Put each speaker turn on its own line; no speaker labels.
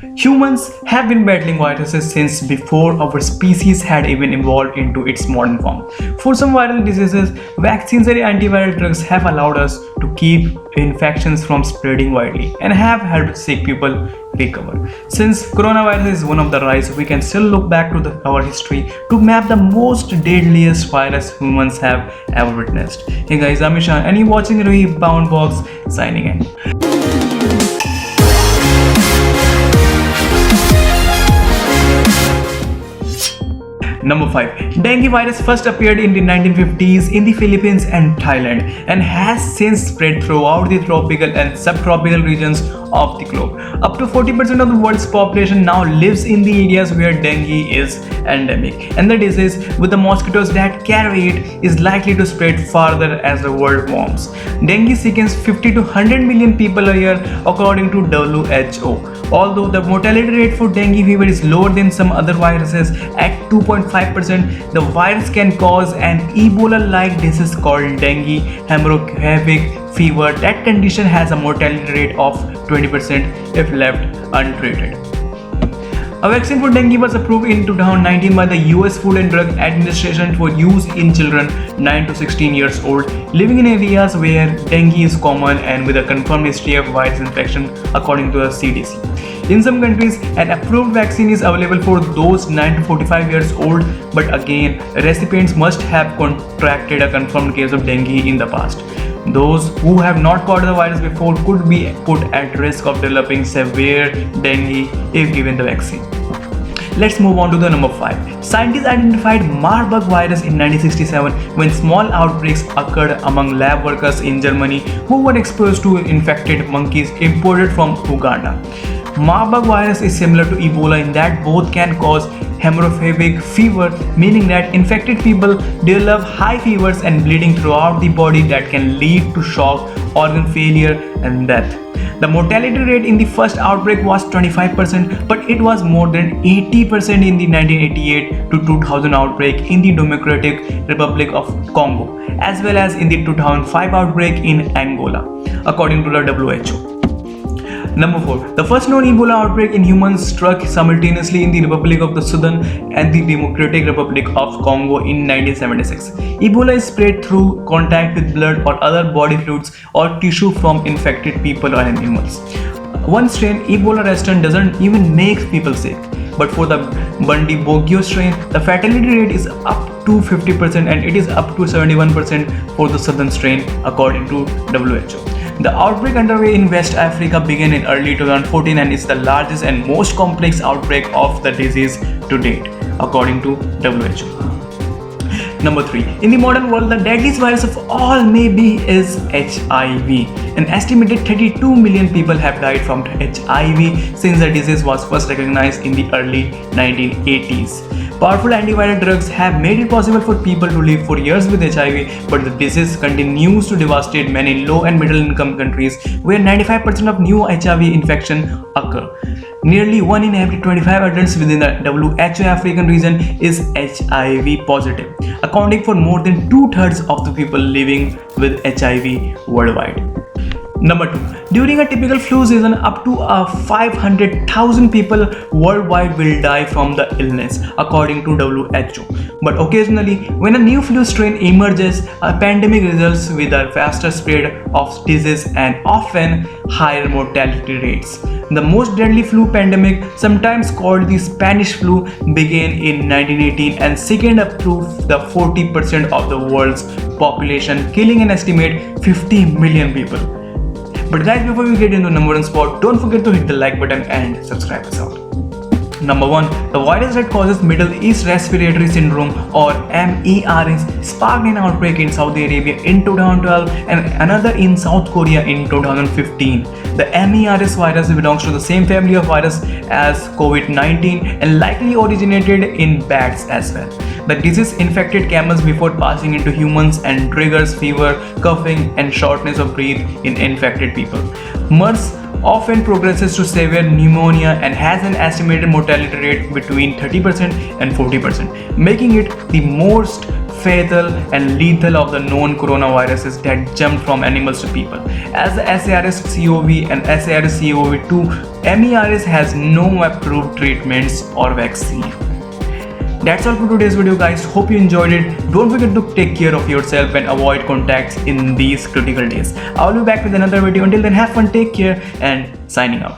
Humans have been battling viruses since before our species had even evolved into its modern form. For some viral diseases, vaccines and antiviral drugs have allowed us to keep infections from spreading widely and have helped sick people recover. Since coronavirus is one of the rise, we can still look back to our history to map the most deadliest virus humans have ever witnessed. Hey guys, I'm Ishan and you're watching Rebound Box, signing in. Number 5. Dengue virus first appeared in the 1950s in the Philippines and Thailand and has since spread throughout the tropical and subtropical regions of the globe. Up to 40% of the world's population now lives in the areas where dengue is endemic, and the disease with the mosquitoes that carry it is likely to spread farther as the world warms. Dengue sickens 50 to 100 million people a year according to WHO. Although the mortality rate for dengue fever is lower than some other viruses at 2.5%, the virus can cause an Ebola-like disease called dengue hemorrhagic fever. That condition has a mortality rate of 20% if left untreated. A vaccine for dengue was approved in 2019 by the US Food and Drug Administration for use in children 9 to 16 years old living in areas where dengue is common and with a confirmed history of virus infection, according to the CDC. In some countries, an approved vaccine is available for those 9 to 45 years old, but again, recipients must have contracted a confirmed case of dengue in the past. Those who have not caught the virus before could be put at risk of developing severe dengue if given the vaccine. Let's move on to the number 5. Scientists identified Marburg virus in 1967 when small outbreaks occurred among lab workers in Germany who were exposed to infected monkeys imported from Uganda. Marburg virus is similar to Ebola in that both can cause hemorrhagic fever, meaning that infected people develop high fevers and bleeding throughout the body that can lead to shock, organ failure, and death. The mortality rate in the first outbreak was 25%, but it was more than 80% in the 1988 to 2000 outbreak in the Democratic Republic of Congo, as well as in the 2005 outbreak in Angola, according to the WHO. Number 4. The first known Ebola outbreak in humans struck simultaneously in the Republic of the Sudan and the Democratic Republic of Congo in 1976. Ebola is spread through contact with blood or other body fluids or tissue from infected people or animals. One strain, Ebola resistant, doesn't even make people sick. But for the Bundibugyo strain, the fatality rate is up to 50% and it is up to 71% for the southern strain, according to WHO. The outbreak underway in West Africa began in early 2014 and is the largest and most complex outbreak of the disease to date, according to WHO. Number 3. In the modern world, the deadliest virus of all maybe is HIV. An estimated 32 million people have died from HIV since the disease was first recognized in the early 1980s. Powerful antiviral drugs have made it possible for people to live for years with HIV, but the disease continues to devastate many low and middle income countries where 95% of new HIV infections occur. Nearly 1 in every 25 adults within the WHO African region is HIV positive, accounting for more than 2/3 of the people living with HIV worldwide. Number 2. During a typical flu season, up to 500,000 people worldwide will die from the illness, according to WHO. But occasionally, when a new flu strain emerges, a pandemic results with a faster spread of disease and often higher mortality rates. The most deadly flu pandemic, sometimes called the Spanish flu, began in 1918 and sickened up to the 40% of the world's population, killing an estimated 50 million people. But guys, before we get into number 1 spot, don't forget to hit the like button and subscribe us out. Number 1. The virus that causes Middle East Respiratory Syndrome or MERS sparked an outbreak in Saudi Arabia in 2012 and another in South Korea in 2015. The MERS virus belongs to the same family of virus as COVID-19 and likely originated in bats as well. The disease infected camels before passing into humans and triggers fever, coughing, and shortness of breath in infected people. MERS often progresses to severe pneumonia and has an estimated mortality rate between 30% and 40%, making it the most fatal and lethal of the known coronaviruses that jumped from animals to people. As the SARS-CoV and SARS-CoV-2, MERS has no approved treatments or vaccine. That's all for today's video, guys. Hope you enjoyed it. Don't forget to take care of yourself and avoid contacts in these critical days. I'll be back with another video. Until then, have fun, take care, and signing out.